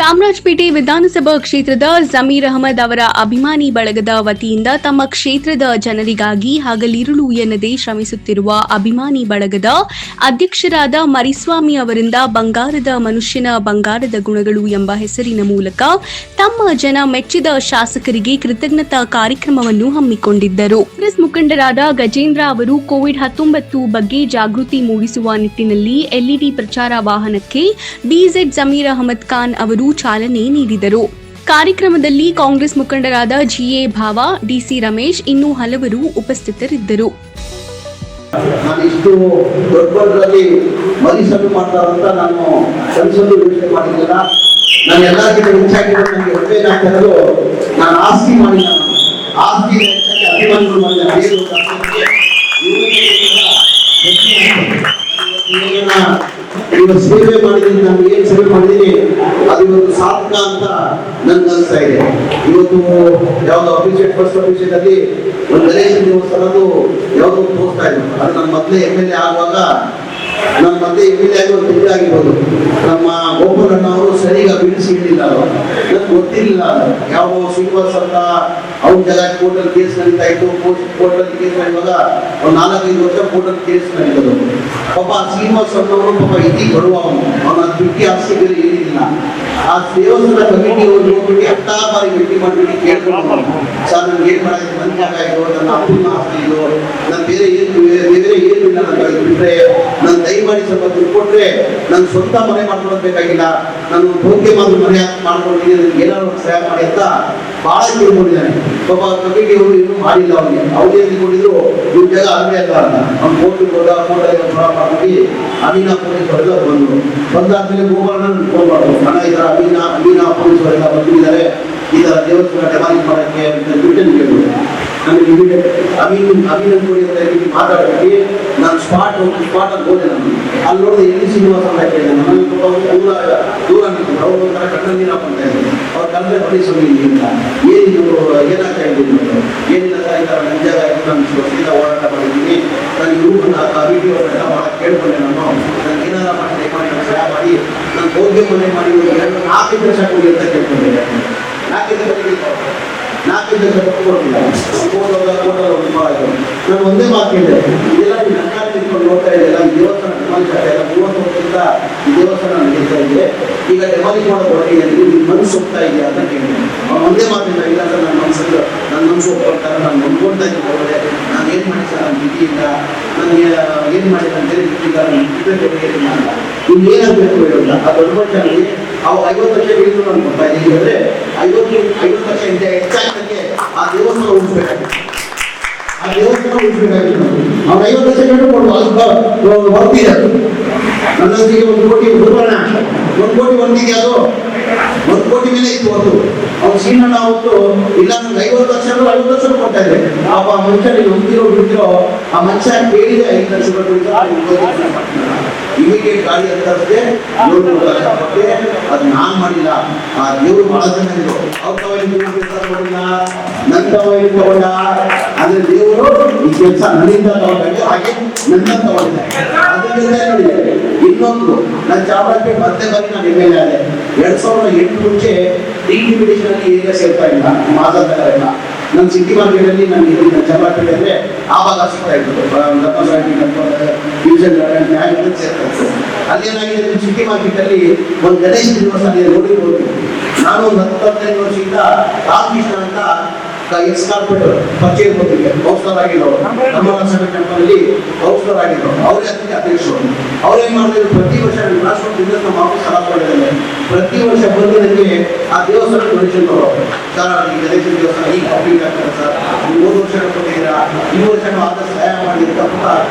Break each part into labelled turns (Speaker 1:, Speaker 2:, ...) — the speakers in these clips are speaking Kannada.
Speaker 1: ಚಾಮರಾಜಪೇಟೆ ವಿಧಾನಸಭಾ ಕ್ಷೇತ್ರದ ಜಮೀರ್ ಅಹಮದ್ ಅವರ ಅಭಿಮಾನಿ ಬಳಗದ ವತಿಯಿಂದ ತಮ್ಮ ಕ್ಷೇತ್ರದ ಜನರಿಗಾಗಿ ಹಗಲಿರುಳು ಎನ್ನದೇ ಶ್ರಮಿಸುತ್ತಿರುವ ಅಭಿಮಾನಿ ಬಳಗದ ಅಧ್ಯಕ್ಷರಾದ ಮರಿಸ್ವಾಮಿ ಅವರಿಂದ ಬಂಗಾರದ ಮನುಷ್ಯನ ಬಂಗಾರದ ಗುಣಗಳು ಎಂಬ ಹೆಸರಿನ ಮೂಲಕ ತಮ್ಮ ಜನ ಮೆಚ್ಚಿದ ಶಾಸಕರಿಗೆ ಕೃತಜ್ಞತಾ ಕಾರ್ಯಕ್ರಮವನ್ನು ಹಮ್ಮಿಕೊಂಡಿದ್ದರು. ಕಾಂಗ್ರೆಸ್ ಮುಖಂಡರಾದ ಗಜೇಂದ್ರ ಅವರು ಕೋವಿಡ್-19 ಬಗ್ಗೆ ಜಾಗೃತಿ ಮೂಡಿಸುವ ನಿಟ್ಟಿನಲ್ಲಿ ಎಲ್ಇಡಿ ಪ್ರಚಾರ ವಾಹನಕ್ಕೆ ಡಿಜೆಡ್ ಜಮೀರ್ ಅಹಮದ್ ಖಾನ್ ಅವರು ಚಾಲನೆ ನೀಡಿದರು. ಕಾರ್ಯಕ್ರಮದಲ್ಲಿ ಕಾಂಗ್ರೆಸ್ ಮುಖಂಡರಾದ ಜಿಎ ಭಾವ, ಡಿಸಿ ರಮೇಶ್ ಇನ್ನೂ ಹಲವರು ಉಪಸ್ಥಿತರಿದ್ದರು.
Speaker 2: ನಾನು ಇಷ್ಟು ದೊಡ್ಡದಾಗಿ ಮರಿಸಲು ಮಾಡ್ತಾರಂತ ನಾನು ಕನಸಲ್ಲೂ ಯೋಚನೆ ಮಾಡಿಲ್ಲ. ನಾನು ಎಲ್ಲಕ್ಕಿಂತ ಹೆಚ್ಚಾಗಿ ನನಗೆ ಒಳ್ಳೆಯದಾಗ್ತಿರೋದು ನಾನು ಆಸ್ತಿ ಮಾಡಿಲ್ಲ. ಆಸ್ತಿ ಹೆಚ್ಚಾಗಿ ಅಭಿಮಾನಿಗಳು ಮಾಡಿದ ಇವಾಗ ಸೇವೆ ಮಾಡಿದ್ದೀನಿ. ನಾನು ಏನ್ ಸೇವೆ ಮಾಡಿದ್ದೀನಿ ಅದು ಇವತ್ತು ಸಾರ್ಥಕ ಅಂತ ನನ್ಗೆ ಅನಿಸ್ತಾ ಇದೆ. ಇವತ್ತು ಯಾವ್ದು ಅಫಿಷಿಯೇಟ್ ಫಸ್ಟ್ ಅಫಿಷಿಯೇಟ್ ಅಲ್ಲಿ ಒಂದು ಗಣೇಶ ದೇವಸ್ಥಾನದ್ದು ಯಾವ್ದು ತೋರಿಸ್ತಾ ಇದ್ರು. ಅದು ನನ್ನ ಮೊದಲೇ MLA ಆಗುವಾಗ ನಮ್ಮ ಮತ್ತೆ MLA ಆಗಿ ಒಂದು ಆಗಿರ್ಬೋದು. ನಮ್ಮ ಗೋಪಾಲಣ್ಣ ಅವರು ಸರಿಗ ಬಿಡಿಸಿ ಹೇಳಿಲ್ಲ. ನನ್ಗೆ ಗೊತ್ತಿರಲಿಲ್ಲ ಯಾವ ಶ್ರೀನಿವಾಸ್ ಅಂತ ಅವ್ರ ಜಾಗ ಕೋರ್ಟಲ್ಲಿ ಕೇಸ್ ನಡೀತಾ ಇತ್ತು. ಕೋರ್ಟಲ್ಲಿ ಕೇಸ್ ನಡೆಯುವಾಗ ಒಂದು 4-5 ವರ್ಷ ಕೋರ್ಟಲ್ಲಿ ಕೇಸ್ ನಡೀತದೆ. ಪಾಪ ಶ್ರೀನಿವಾಸ್ ಅನ್ನೋರು ಪಾಪ ಇತಿ ಬರುವ ಅವನ ಬಿಟ್ಟಿ ಆಸ್ತಿ ಬೇರೆ ಏನಿಲ್ಲ. ಆ ದೇವಸ್ಥಾನ ಕಮಿಟಿ ಅವರು ನೋಡ್ಬಿಟ್ಟು 10 ಬಾರಿ ಭೇಟಿ ಮಾಡಿಬಿಟ್ಟು ಕೇಳ್ಕೊಂಡು ಸರ್ ನನ್ಗೆ ಏನ್ ಮಾಡಾಯ್ತು, ನನ್ನ ಜಾಗ ಇದು, ನನ್ನ ಅಪ್ಪನ ಆಸ್ತಿ ಇದು, ನಾನು ಬೇರೆ ಏನು ಇಲ್ಲ, ನನಗೆ ಬಿಟ್ರೆ ನಾನು ದಯಮಾಡಿ ಸ್ವಲ್ಪ ದುಡ್ಡು ಕೊಟ್ರೆ ನನ್ನ ಸ್ವಂತ ಮನೆ ಮಾಡ್ಕೊಳ್ಬೇಕಾಗಿಲ್ಲ, ನಾನು ಭೋಗ್ಯ ಮನೆ ಮಾಡ್ಕೊಂಡಿದ್ದೀನಿ, ನನಗೆ ಏನಾದ್ರು ಸಹಾಯ ಮಾಡಿ ಅಂತ ಬಹಳ ಕೇಳ್ಕೊಂಡಿದ್ದಾನೆ. ಪಾಪ ಕಮಿಟಿ ಅವರು ಇನ್ನೂ ಮಾಡಿಲ್ಲ. ಅವ್ರಿಗೆ ಅಂದ್ಕೊಂಡಿದ್ರು ಇವ್ರ ಜಾಗ ಅಲ್ಲೇ ಅಲ್ಲ ಅಂತ. ಅವ್ನು ಕೋರ್ಟಿಗೆ ಹೋದ, ಕೋರ್ಟಲ್ಲಿ ಮಾಡ್ಕೊಂಡು ಅಮೀನಾ ಪೊಲೀಸ್ ಅವರೆಲ್ಲ ಬಂದಾದ್ಮೇಲೆ ಗೋಪಾಲಣ್ಣ ಫೋನ್ ಮಾಡೋದು, ಹಣ ಈ ತರ ಅಮೀನಾ ಪೊಲೀಸ್ ಅವರೆಲ್ಲ ಬಂದಿದ್ದಾರೆ, ಈ ತರ ದೇವಸ್ಥಾನ ಡೆಮಾಲಿಷ್ ಮಾಡಕ್ಕೆ ರಿಟರ್ನ್ ಕೇಳಿದ್ರು. ನಮಗೆ ಇಮಿಡಿಯೇಟ್ ಅಮೀನ್ ಕೊಡಿ ಅಂತ ಹೇಳಿ ಮಾತಾಡ್ಬಿಟ್ಟು ನಾನು ಸ್ಪಾಟ್ ಅಲ್ಲಿ ಹೋದೆ. ನಾನು ಅಲ್ಲಿ ನೋಡಿದೆ ಎಲ್ಲಿ ಶ್ರೀನಿವಾಸ ಅಂತ ಕೇಳಿದೆ. ನನಗೆ ದೂರ ನಿಂತು ಅವರು ಒಂಥರ ಕಣ್ಣಲ್ಲಿ ನೀರು ಹಾಕೊಂತ ಇದ್ರು. ಅವ್ರ ಕಲ್ಲೇ ಪೊಲೀಸರು ಇಲ್ಲ, ಏನಿದು ಏನಾಗ್ತಾ ಇದ್ದೀನಿ, ಏನಿಲ್ಲ ಸರ್ ಈ ಥರ ನನ್ನ ಜಾಗ ಆಯಿತು, ನಾನು ಸೀದಾ ಹೋರಾಟ ಮಾಡಿದ್ದೀನಿ, ನಾನು ಇವ್ರನ್ನ ಕಮಿಟಿ ಅವರೆಲ್ಲ ಭಾಳ ಕೇಳ್ಕೊಂಡೆ. ನಾನು ಏನಾರ ಮಾಡಿ ದಯಮಾಡಿ ಸಹಾಯ ಮಾಡಿ ನಾನು ಭೋಗ್ಯ ಮನೆ ಮಾಡಿ 4 ಲಕ್ಷ ಕೊಡಿ ಅಂತ ಕೇಳ್ಕೊಂಡಿದ್ದೆ. 4 ಲಕ್ಷ ಕೊಟ್ಟಿಲ್ಲ. ನಾನು ಒಂದೇ ಮಾತು ಕೇಳಿದೆ, ಇದೆಲ್ಲ ನೀವು ಸರ್ಕಾರ ತಿಳ್ಕೊಂಡು ನೋಡ್ತಾ ಇದೆಯಲ್ಲ, ಈ ದೇವಸ್ಥಾನ ಡೆಮಾಲಿಷ್ ಆಗ್ತಾ ಇಲ್ಲ, 30 ವರ್ಷದಿಂದ ಈ ದೇವಸ್ಥಾನ ನಡೀತಾ ಇದೆ, ಈಗ ಡೆಮಾಲಿಷ್ ಮಾಡೋದು ಹೊರಟಿದೆ, ನಿಮ್ಮ ಮನಸ್ಸು ಹೋಗ್ತಾ ಇದೆಯಾ ಅಂತ ಕೇಳಿದೆ. ಅವ್ನು ಒಂದೇ ಮಾತಿಲ್ಲ, ಇಲ್ಲ ಸರ್ ನನ್ನ ಮನಸ್ಸು ಹೋಗ್ತಾರೆ, ನಾನು ನಂಬ್ಕೊಳ್ತಾ ಇದ್ದೀನಿ ಒಳ್ಳೆ, ನಾನು ಏನು ಮಾಡಿ ಸರ್ ನನ್ನ ವಿಧಿ ಇಲ್ಲ, ನಾನು ಏನು ಮಾಡಿ ನಾನು ಬೇರೆ ವಿಧಿ ಇಲ್ಲ, ನಾನು ಇನ್ನು ಏನಾಗಬೇಕು ಹೇಳೋಲ್ಲ. ಆ ದೊಡ್ಡ ಮನುಷ್ಯನಿಗೆ ಅವು 50 ಲಕ್ಷ ಹೇಳಿದ್ರು ನಾನು ಕೊಡ್ತಾ ಇದ್ದೀನಿ ಅಂದರೆ 50 ಲಕ್ಷ ಇಂದ ಹೆಚ್ಚಾಗಿ ಆ ದೇವಸ್ಥಾನ ಉಳಿಸ್ಬೇಕಾಗಿತ್ತು. ಆ ದೇವಸ್ಥಾನ ಉಳಿಸ್ಬೇಕಾಗಿತ್ತು. ಅವ್ನು 50 ಲಕ್ಷ ಕೊಟ್ಟು ಬರ್ತಿದೆ. ನನ್ನೊಂದಿಗೆ 1 ಕೋಟಿ ಬರೋಣ, 1 ಕೋಟಿ ಬಂದಿದೆ. ಅದು 1 ಕೋಟಿ ಮೇಲೆ ಇತ್ತು ಹೊತ್ತು. ಅವ್ನು ಸೀನಣ್ಣ ಅವತ್ತು ಇಲ್ಲ ನಂಗೆ 50 ಲಕ್ಷ 50 ಲಕ್ಷ ಕೊಡ್ತಾ ಇದ್ದೆ. ಆ ಮನುಷ್ಯ ನೀವು ಹೊಂದಿರೋ ಬಿಡ್ತಿರೋ ಆ ಮನುಷ್ಯ ಕೇಳಿದೆ 5 ಲಕ್ಷ ಇಮಿಡಿಯೇಟ್ ಗಾಡಿ ಅಂತಂದ್ರೆ 7 ಲಕ್ಷ ಕೊಟ್ಟೆ. ಅದು ನಾನು ಮಾಡಿಲ್ಲ, ಆ ದೇವರು ಬಹಳ ಚೆನ್ನಾಗಿದ್ರು. ಅವ್ರ ತವರಿಗೆ ತಗೊಂಡಿಲ್ಲ, ನನ್ನ ತವರಿಗೆ ತಗೊಂಡ. ಅಂದ್ರೆ ದೇವರು ಈ ಕೆಲಸ ನನ್ನಿಂದ ತಗೊಂಡಾಗೆ ಹಾಗೆ ನನ್ನ ತಗೊಂಡಿದ್ದೆ. ಅದರಿಂದ ನೋಡಿದೆ. ಇನ್ನೊಂದು ನನ್ನ ಚಾಮರಾಜಪೇಟೆ ಮತ್ತೆ ಬಾರಿ ನಾನು MLA ಆದೆ. 2008 ಮುಂಚೆ ಡಿಲಿಮಿಟೇಷನ್ ಅಲ್ಲಿ ಏರಿಯಾ ಸೇರ್ತಾ ಇಲ್ಲ, ಮಾತಾಡ್ತಾ ಇಲ್ಲ. ನನ್ನ ಸಿಟಿ ಮಾರ್ಕೆಟಲ್ಲಿ ನಾನು ಚಾಮರಾಜಪೇಟೆ ಅಂದರೆ ಆ ಭಾಗ ಸಿಗ್ತಾ ಇತ್ತು, ಸೇರ್ತಾ ಇತ್ತು. ಅಲ್ಲೇನಾಗಿದೆ, ಸಿಟಿ ಮಾರ್ಕೆಟಲ್ಲಿ ಒಂದು ಗಣೇಶ ದೇವಸ್ಥಾನ ನೋಡಿರ್ಬೋದು. ನಾನು ಒಂದು 10-15 ವರ್ಷದಿಂದ ರಾಮಕೃಷ್ಣ ಅಂತ ಎಕ್ಸ್ ಕಾರ್ಪೊರೇಟರ್ ಪರಿಚಯ ಬಂದಿದೆ, ಕೌನ್ಸಿಲರ್ ಆಗಿರೋರು, ನಮ್ಮ ಟೆಂಪಲ್ ಅಲ್ಲಿ ಕೌನ್ಸಿಲರ್ ಆಗಿರೋರು, ಅವರೇ ಅದಕ್ಕೆ ಅಧ್ಯಕ್ಷರು. ಅವ್ರೇನ್ ಮಾಡಿದ್ರು, ಪ್ರತಿ ವರ್ಷ ನಮ್ಮ ಆಫೀಸ್ ಕಲಾಪಗಳಿದ್ದಾರೆ, ಪ್ರತಿ ವರ್ಷ ಬಂದು ನನಗೆ ಆ ದೇವಸ್ಥಾನ ಡೊನೇಷನ್ ತಗೊಳ್ಳೋರು. ಸರ್ ಈ ಗಣೇಶ ದೇವಸ್ಥಾನ ಈಗ ಕಂಪ್ಲೀಟ್ ಆಗ್ತದೆ ಸರ್, 3 ವರ್ಷ ಕೊಟ್ಟಿದ್ದೀರಾ, ಈ ವರ್ಷ ಆದ ಸಹಾಯ ಮಾಡಿದ್ದೀರಾ ಅಂತ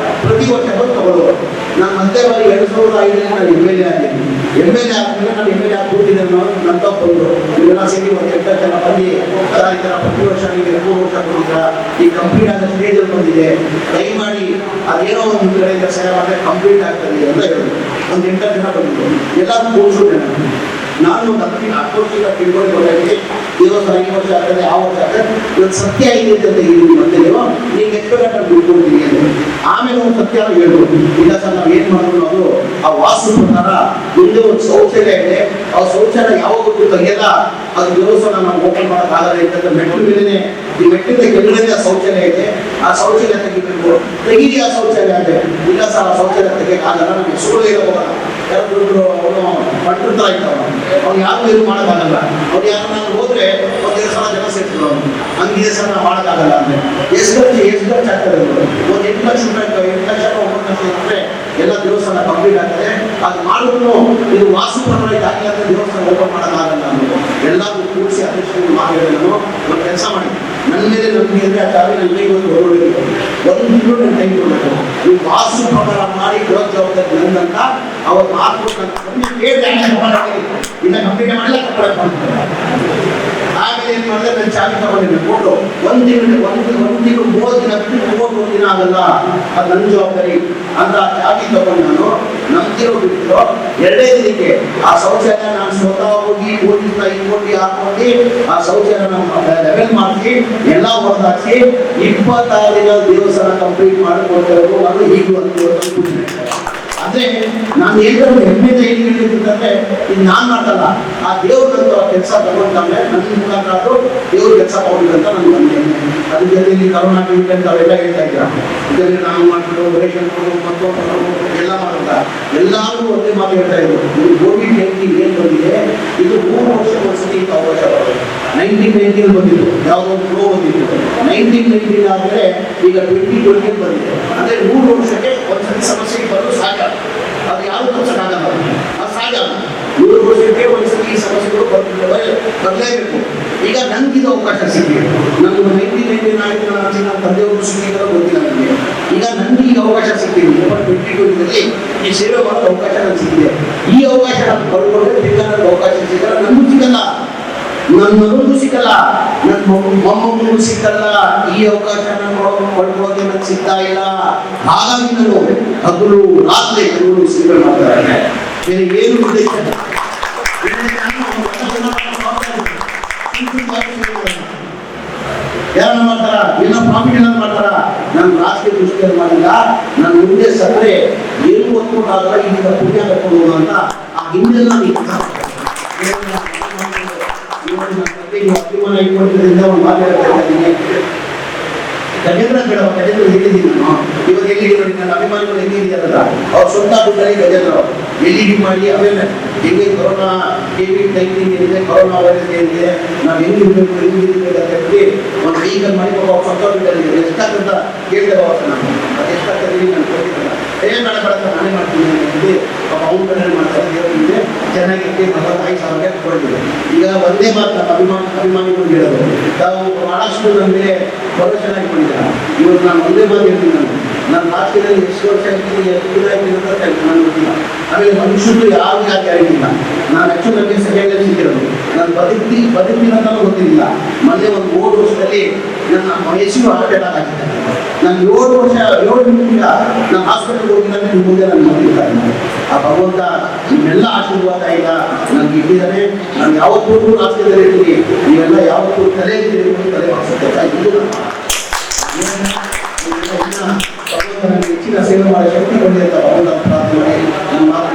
Speaker 2: ಪ್ರತಿ ವರ್ಷ ಬಂದು ತಗೊಳ್ಳೋರು. ನಾನು ಮತ್ತೆ ಬಾರಿ 2005ರಲ್ಲಿ ನಾನು MLA ಆಗಿದ್ದೀನಿ. MLA ಆದ್ಮೇಲೆ ನಾನು MLA ಆಗ್ಬಿಟ್ಟಿದ್ದೆ ನನ್ನ ಬಂದು ಇವೆಲ್ಲ ಸೇರಿ ಒಂದು 8 ಜನ ಬಂದು ಸರ್ ಈ ಥರ ಪ್ರತಿ ವರ್ಷ ನೀವು 3 ವರ್ಷ ಕೊಟ್ಟಿದ್ದೀರಾ, ಈ ಕಂಪ್ಲೀಟ್ ಆದ ಸ್ಟೇಜಲ್ಲಿ ಬಂದಿದೆ, ದಯಮಾಡಿ ಅದೇನೋ ಒಂದು ಕಡೆಯಿಂದ ಸಹಾಯ ಮಾಡಿದ್ರೆ ಕಂಪ್ಲೀಟ್ ಆಗ್ತದೆ ಅಂತ ಹೇಳಿದ್ರು. ಒಂದು 8 ಜನ ಬಂದಿದ್ರು. ಎಲ್ಲರೂ ಕೂರಿಸಿದೆ. ನಾನು ಒಂದು 10 ವರ್ಷ ತಿಳ್ಕೊಂಡು ಬಂದಾಗಿ ದೇವಸ್ಥಾನ 5 ವರ್ಷ ಆಗ್ತದೆ, ಆ ವರ್ಷ ಆಗ್ತದೆ, ಇವತ್ತು ಸತ್ಯ ಇದೆ ಅಂತ ತೆಗೀರಿ ಮತ್ತೆ ನೀವು ಎಷ್ಟು ಬೇಕಾದ್ರೆ ಬಿಟ್ಕೊಳ್ತೀವಿ ಅಂತ. ಆಮೇಲೆ ಒಂದು ಸತ್ಯ ಹೇಳ್ಬೋದು, ಇಲ್ಲ ಸರ್ ನಾವು ಏನು ಮಾಡೋದು ಅದು ಆ ವಾಸ್ತು ಪ್ರಕಾರ ಮುಂದೆ ಒಂದು ಶೌಚಾಲಯ ಇದೆ, ಆ ಶೌಚಾಲಯ ಯಾವಾಗೂ ತೆಗೆಯಲ್ಲ, ಅದು ದೇವಸ್ಥಾನ ನಾವು ಓಪನ್ ಮಾಡೋಕ್ಕಾಗಲ್ಲ ಅಂತ ಮೆಟ್ಟಿನ ಮೇಲೆನೆ, ಈ ಮೆಟ್ಟಿನ ಕೆಳಗಡೆ ಶೌಚಾಲಯ ಇದೆ, ಆ ಶೌಚಾಲಯ ತೆಗಿಬೇಕು, ತೆಗೀರಿ ಆ ಶೌಚಾಲಯ ಅಂತ. ಇಲ್ಲ ಸರ್ ಆ ಶೌಚಾಲಯ ತೆಗಿಯಕ್ಕಾಗಲ್ಲ, ನಮಗೆ ಸುಳ್ಳು ಹೋಗಲ್ಲ, ಯಾರು ಅವನು ಪಟ್ಟಿರ್ತಾ ಇರ್ತಾವ, ಅವ್ನು ಯಾರು ಇದು ಮಾಡೋಕ್ಕಾಗಲ್ಲ, ಅವ್ನು ಯಾರು ನಾನು ಹೋದ್ರೆ ಒಂದು 2 ಸಲ ಜನ ಸೇರ್ತಾರೆ, ಅವನು ಹಂಗಿದೆ ಸರ್ ನಾವು ಮಾಡೋಕ್ಕಾಗಲ್ಲ ಅಂದ್ರೆ ಎಷ್ಟು ಖರ್ಚು ಆಗ್ತದೆ, ಒಂದು 8 ಲಕ್ಷ ರೂಪಾಯಿ 8 ಲಕ್ಷ 9 ಲಕ್ಷ ಇದ್ರೆ ಎಲ್ಲ ದೇವಸ್ಥಾನ ಕಂಪ್ಲೀಟ್ ಆಗ್ತದೆ. ಅದು ಮಾಡಿದ್ರು ಇದು ವಾಸ್ತು ಪ್ರಕಾರ ಇದಾಗಿಲ್ಲ ಅಂದ್ರೆ ದೇವಸ್ಥಾನ ಓಪನ್ ಮಾಡೋಕ್ಕಾಗಲ್ಲ. ನಾನು ಎಲ್ಲರೂ ಕೂಡಿಸಿ ಅಧ್ಯಕ್ಷರಿಗೆ ಮಾಡಿದ್ರೆ ನಾನು ಒಂದು ಕೆಲಸ ಮಾಡಿ, ನನ್ನ ಮೇಲೆ ನಂಬಿಕೆ ಇದ್ರೆ ಆ ಚಾವಿ ನನ್ನ ಕೈಗೆ ಒಂದು ಹೊರಡಬೇಕು, ಒಂದು ತಿಂಗಳು ನನ್ನ ಕೈ ಕೊಡಬೇಕು, ನೀವು ವಾಸ್ತು ಪ್ರಕಾರ ಮಾಡಿ ಕೊಡೋ ಜವಾಬ್ದಾರಿ ನಂದಂತ ಅವ್ರು ಮಾಡ್ಕೊಟ್ಟು ಇನ್ನ ಕಂಪ್ಲೀಟ್ ಮಾಡಲ್ಲ ಆಮೇಲೆ ಏನು ಮಾಡಿದ್ರೆ ನನ್ನ ಚಾವಿ ತಗೊಂಡಿದ್ದೆ ಕೊಟ್ಟು ಒಂದು ತಿಂಗಳು 30 ದಿನ ಬಿಟ್ಟು 31 ದಿನ ಆಗಲ್ಲ, ಅದು ನನ್ನ ಜವಾಬ್ದಾರಿ ಅಂತ ಚಾವಿ ತಗೊಂಡು ನಾನು ನಂಬಿರೋ ಬಿಟ್ಟು 2 ದಿನಕ್ಕೆ ಆ ಶೌಚಾಲಯ ನಾನು ಸ್ವತಃ ಹೋಗಿ ಕೋಟಿ ಹಾಕಿ ಆ ಶೌಚಾಲಯ ನಮ್ಮ ಲೆವೆಲ್ ಮಾಡಿಸಿ ಎಲ್ಲ ಹೊರದಾಕಿ 26 ದಿನ ದೇವಸ್ಥಾನ ಕಂಪ್ಲೀಟ್ ಮಾಡಿಕೊಡ್ತೇವೆ. ನಾನು ಈಗ ಒಂದು ಅಂದ್ರೆ ನಾನು ಹೇಳಿದ್ರೆ ಹೆಮ್ಮೆಯಿಂದ ಹೇಳಿದ್ರೆ ಇದು ನಾನು ಮಾಡಲ್ಲ, ಆ ದೇವ್ರಂತ ಕೆಲಸ ತಗೊಂಡ್ರೆ ನನ್ನ ಮುಖಾಂತರ ಆದ್ರೂ ದೇವ್ರ ಕೆಲಸ ತಗೊಂಡಿರಂತ ನನ್ಗೆ ಬಂದಿದೆ. ಅದ್ರ ಜೊತೆಲಿ ಕರೋನಾ ಟ್ರೀಟ್ಮೆಂಟ್ ಅವೆಲ್ಲ ಹೇಳ್ತಾ ಇದ್ದೀರಾ, ಇದರಲ್ಲಿ ನಾವು ಮಾಡ್ಬಿಟ್ಟು ಆಪರೇಷನ್ ಎಲ್ಲ ಮಾಡುತ್ತಾ ಎಲ್ಲರೂ ಒಂದೇ ಮಾತು ಹೇಳ್ತಾ ಇದ್ರು, ಇದು ಕೋವಿಡ್-19 ಏನು ಬಂದಿದೆ ಇದು 3 ವರ್ಷ ಒಂದ್ಸತಿ ಇಂಥ ಅವಕಾಶ ಬರೋದು. 1919 ಬಂದಿತ್ತು, ಯಾವುದೋ ಒಂದು ಫ್ಲೋ ಬಂದಿತ್ತು, 1919 ಆದ್ರೆ ಈಗ 2020 ಬಂದಿದೆ, ಅಂದ್ರೆ 3 ವರ್ಷಕ್ಕೆ ಒಂದ್ಸತಿ ಸಮಸ್ಯೆ ಬರೋದು ಸಾಧ್ಯ, ಅದು ಯಾರು ತೋರ್ಸಕ್ಕಾಗಲ್ಲ, ಅದು ಸಾಧ್ಯ. 3 ವರ್ಷಕ್ಕೆ ಒಂದ್ಸತಿ ಈ ಸಮಸ್ಯೆಗಳು ಬದಲಾಗಬೇಕು. ಈಗ ನನ್ಗಿದು ಅವಕಾಶ ಸಿಕ್ಕಿದೆ, ನಮ್ಗೆ 1919 ಆಗಿದ್ದು ನನ್ನ ತಂದೆಯವರು ಸಿಕ್ಕಿದ್ರು ಗೊತ್ತಿಲ್ಲ ನನಗೆ, ಈಗ ನನ್ಗೆ ಈಗ ಅವಕಾಶ ಸಿಕ್ಕಿದೆ 2020 ಈ ಸೇವೆ ಮಾಡೋ ಅವಕಾಶ ನನಗೆ ಸಿಕ್ಕಿದೆ. ಈ ಅವಕಾಶ ನಾನು ಪಡ್ಕೊಂಡ್ರೆ ಈಗ ನನಗೆ ಅವಕಾಶ ಸಿಗಲ್ಲ, ನಮಗೂ ಸಿಗಲ್ಲ, ನನ್ನ ಮಗುಗೂ ಸಿಕ್ಕಲ್ಲ, ನನ್ನ ಮೊಮ್ಮಗೂ ಸಿಕ್ಕಲ್ಲ, ಈ ಅವಕಾಶ ಪಡ್ಕೊಳ್ಳೋಕೆ ನನಗೆ ಸಿಗ್ತಾ ಇಲ್ಲ. ಹಾಗಾಗಿ ನಾನು ಹಗಲು ರಾತ್ರಿ ಸೇವೆ ಮಾಡ್ತಾ ಇದ್ದೇನೆ, ಬೇರೆ ಏನು ಉದ್ದೇಶ ಯಾರನ್ನ ಮಾಡ್ತಾರ, ಏನೋ ಪ್ರಾಫಿಟ್ ಏನಾದ್ರು ಮಾಡ್ತಾರ, ನಾನು ರಾಜಕೀಯ ದೃಷ್ಟಿಯಲ್ಲಿ ಮಾಡಿಲ್ಲ, ನಾನು ಮುಂದೆ ಸತ್ರೆ ಏನು ಒತ್ಕೊಂಡಾಗ ಈಗ ಪುಣ್ಯ ಕರ್ಕೊಂಡು ಅಂತ ಆ ಹಿಂದೆಲ್ಲ ಅಭಿಮಾನ ಇಟ್ಕೊಂಡಿದ್ದರಿಂದ ಒಂದು ಮಾತಾಡ್ತಾ ಇದ್ದೀನಿ. ಗಜೇಂದ್ರ ಹೇಳಿದ್ದೀನಿ ನಾನು, ಇವಾಗ ಎಲ್ಲಿ ನೋಡಿ ನನ್ನ ಅಭಿಮಾನಿಗಳು ಎಲ್ಲಿ ಇದೆಯಲ್ಲ ಅವ್ರು ಸ್ವಂತ ದುಡ್ಡಲ್ಲಿ ಗಜೇಂದ್ರ LED ಮಾಡಿ ಆಮೇಲೆ ಹೆಂಗೆ ಕೊರೋನಾ COVID-19 ಏನಿದೆ, ಕೊರೋನಾ ವೈರಸ್ ಏನಿದೆ, ನಾವು ಹೆಂಗಿರ್ಬೇಕು ಅಂತ ಹೇಳಿ ಒಂದು ವೆಹಿಕಲ್ ಮಾಡಿ ಅವ್ರು ಸ್ವಂತ ದುಡ್ಡಲ್ಲಿ ಎಷ್ಟಾಗ್ತಂತ ಕೇಳ್ತೇವೆ ಅವತ್ತು ನಾನು, ಅದು ಎಷ್ಟಾಗ್ತದೆ ನಾನು ಕೊಟ್ಟಿದ್ದಲ್ಲ, ಬೇಡ ನಾನೇ ಮಾಡ್ತೀನಿ ಹೇಳಿ ಅವ್ನ ಕಡೆ ಮಾಡ್ತಾರೆ, ದೇವರಿಗೆ ಚೆನ್ನಾಗಿ 45,000 ಕೊಡ್ತೀವಿ. ಈಗ ಒಂದೇ ಮಾತು ನಮ್ಮ ಅಭಿಮಾನಿಗಳು ಹೇಳೋದು, ನಾವು ಬಹಳಷ್ಟು ನಮಗೆ ಭರವಸೆ ಮಾಡಿಕೊಂಡಿದ್ದಾರೆ. ಇವತ್ತು ನಾನು ಒಂದೇ ಮಾತು ಹೇಳ್ತೀನಿ, ನನ್ನ ರಾಜಕೀಯದಲ್ಲಿ ಎಷ್ಟು ವರ್ಷ ಆಗ್ತೀನಿ ಎಷ್ಟು ದಿನ ಆಗ್ತೀನಿ ಅಂತ ನನಗೆ ಗೊತ್ತಿಲ್ಲ. ಆಮೇಲೆ ಮನುಷ್ಯರು ಯಾರು ಯಾಕೆ ಆಗಿಲ್ಲ, ನಾನು ಹೆಚ್ಚು ನನಗೆ ಸೆಕೆಂಡಲ್ಲಿ ಸಿಕ್ಕಿರೋದು, ನಾನು ಬದುಕ್ತೀನಿ ಅಂತ ಗೊತ್ತಿಲ್ಲ. ಮೊನ್ನೆ ಒಂದು 3 ವರ್ಷದಲ್ಲಿ ನನ್ನ ಹೆಸರು ಹಾರ್ಟ್ ಅಟ್ಯಾಕ್ ಆಗಿದೆ. ನಾನು 7 ನಿಮಿಷ ನಾನು ಹಾಸ್ಪಿಟಲ್ಗೆ ಹೋಗಿಲ್ಲ ಅಂದ್ರೆ ನಿಮ್ಮ ಮುಂದೆ ನಾನು ನೋಡಿದ್ದಾರೆ. ಆ ಭಗವಂತ ನಿಮ್ಮೆಲ್ಲ ಆಶೀರ್ವಾದ ಈಗ ನನಗೆ ಇಟ್ಟಿದ್ದಾನೆ. ನಾನು ಯಾವತ್ತೂ ರಾಜಕೀಯದಲ್ಲಿ ಇರ್ತೀನಿ, ನೀವೆಲ್ಲ ಯಾವತ್ತೂ ತಲೆ ಮಾಡಿಸುತ್ತೆ. ಇದು ಭಗವಂತ ನನಗೆ ಹೆಚ್ಚಿನ ಸೇವೆ ಮಾಡೋ ಶಕ್ತಿ ಕೊಡಲಿ ಅಂತ ಭಗವಂತ ಪ್ರಾರ್ಥನೆ ಮಾಡಿ ನನ್ನ ಮಾತು